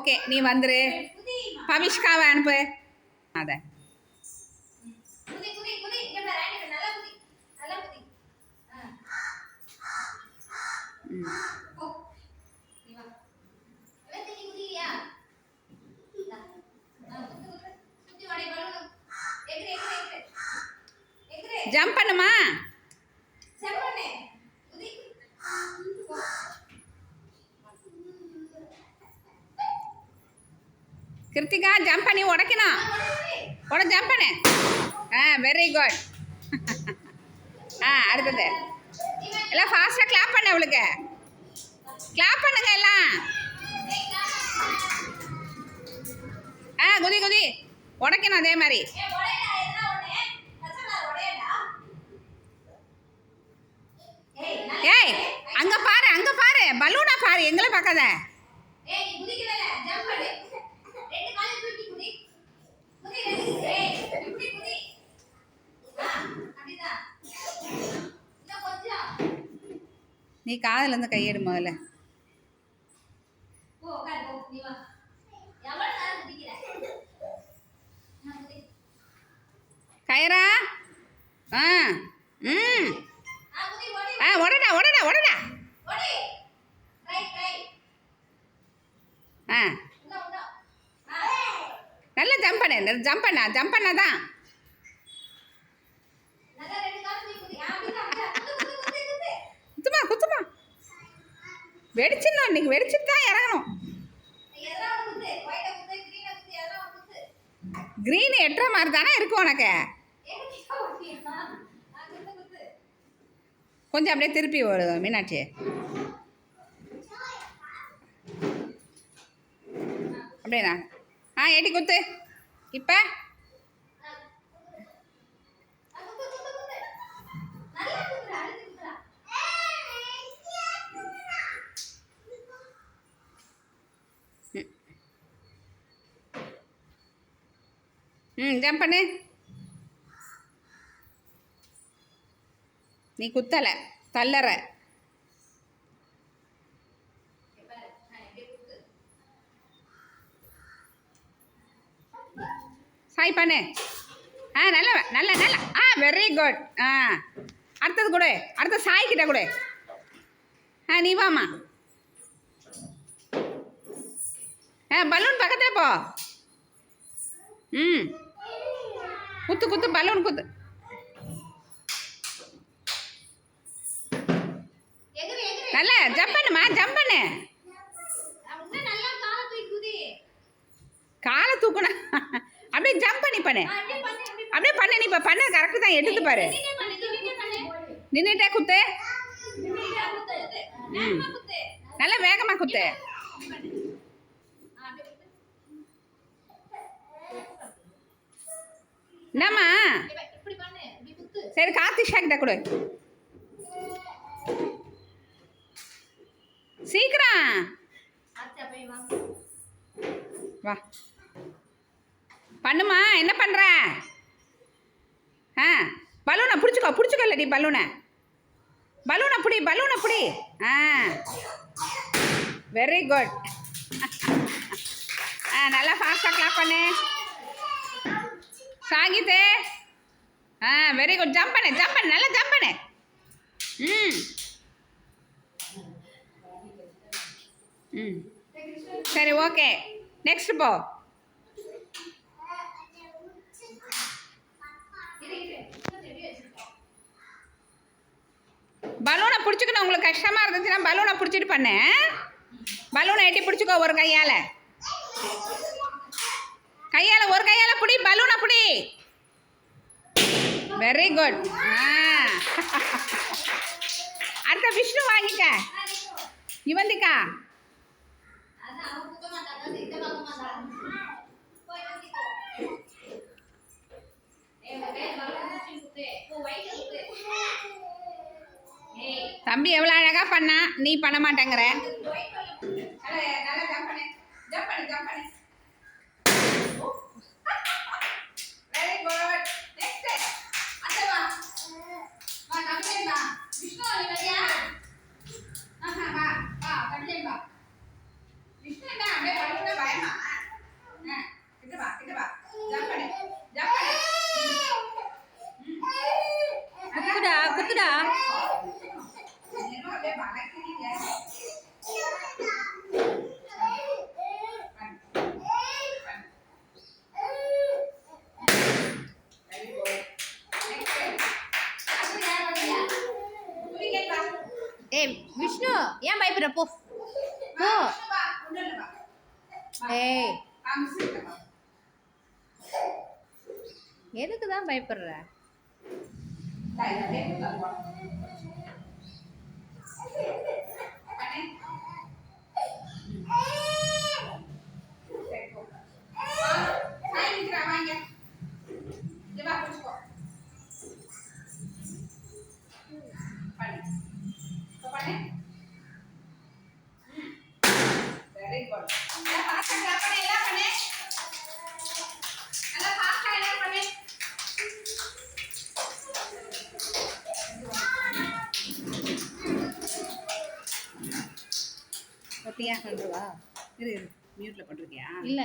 Okay நீ வந்துரு. பவிஷ்காவை அனுப்பு. அத ஜம்ப் பண்ணுமா? கிருத்திகா ஜம்ப் பண்ணி உடைக்கணும். ஜம்ப் பண்ணு. Very good. அடுத்தது எல்லாம் ஃபாஸ்ட்டாக கிளாப் பண்ண. அவளுக்கு கிளாப் பண்ணுங்க எல்லாம். குதி குதி உடைக்கணும் அதே மாதிரி. ஏய் அங்கே பாரு, அங்கே பாரு, பலூனா பாரு, எங்களை பார்க்காத. நீ காதுல இருந்து கையெடு முதல்ல. கயரா உடடா உடடா உடடா. நல்லா ஜம்ப் பண்ணு. ஜம்ப் பண்ணாதான். குத்துமா குத்துமா. வெடிச்சிடணும். இன்னைக்கு வெடிச்சிட்டு தான் இறங்கணும். கிரீன் எட்டுற மாதிரி தானே இருக்கும் உனக்கு. கொஞ்சம் அப்படியே திருப்பி ஒரு மீனாட்சி. அப்படியா? எட்டி குத்து. இப்போ ஜம்ப் பண்ணு. நீ குத்தலை, தள்ளற. சாய் பண்ணு. நல்ல நல்ல நல்ல. Very good. அடுத்தது கொடு. அடுத்த சாய் கிட்ட கொடு. நீ வாமா. பலூன் பக்கத்துல போ. குத்து குத்து பலூன் குத்து. நல்ல ஜம்ப் பண்ணுமா. ஜம்ப் பண்ணு. காலை தூக்கணும். அப்படியே ஜம்ப் பண்ணு. அப்படியே பண்ணு. நீ இப்போ பண்ண கரெக்டு தான். எடுத்து பாரு. நின்றுட்டே குத்து. நல்லா வேகமாக குத்து. என்னம்மா? சரி கார்த்திஷா கிட்ட கொடு. சீக்கிரம் வா. பண்ணுமா. என்ன பண்ற? பலூனை பிடிச்சிக்கோ இல்லடி. பலூனை பிடி. Very good. நல்லா ஃபாஸ்ட்டாக கிளாப் பண்ணு. சாகித்து. Very good. ஜம்ப் பண்ணு. நல்லா ஜம்ப் பண்ணு. சரி ஓகே. நெக்ஸ்ட் போ. பலூனை பிடிச்சிக்கணும். உங்களுக்கு கஷ்டமாக இருந்துச்சுன்னா பலூனை பிடிச்சிட்டு பண்ணு. பலூனை எட்டி பிடிச்சிக்கோ ஒரு கையால். ஒரு கையால் பிடி. பலூனை பிடி. Very good. அடுத்த விஷ்ணு வாங்கிக்க. இவந்திக்கா. தம்பி எவ்வளோ அழகாக பண்ணா, நீ பண்ண மாட்டேங்கிற. விஷ்ணு விஷ்ணுடா அப்படியே பண்ணுனா பயமா கிட்ட வா ஜம்ப் பண்ணு ஜம்ப் பண்ணு குத்துடா குத்துடா என்ன அப்படியே வளைக்கிறீங்க வெரி குட் நெக்ஸ்ட் அது யார் வரீங்க புரியுங்க வா ஏய் விஷ்ணு ஏன் பயப்படுற போ போ வா உள்ள வா ஏய் காமிச்சிட்டு வா எதுக்கு தான் பயப்படுற டை டேபிள் வா பண்ணு சரி போ சாய் நிக்கிறா வாங்க இங்க வா புடிச்சுக்கோ பண்ணு இப்போ பண்ணு வெரி குட் நல்லா ஃபாஸ்டா கிளாப் பண்ணு எல்லாம் பண்ணு நல்லா ஃபாஸ்டா எல்லாம் பண்ணு பத்தியா பண்றவா இரு மியூட்ல பண்றியா இல்ல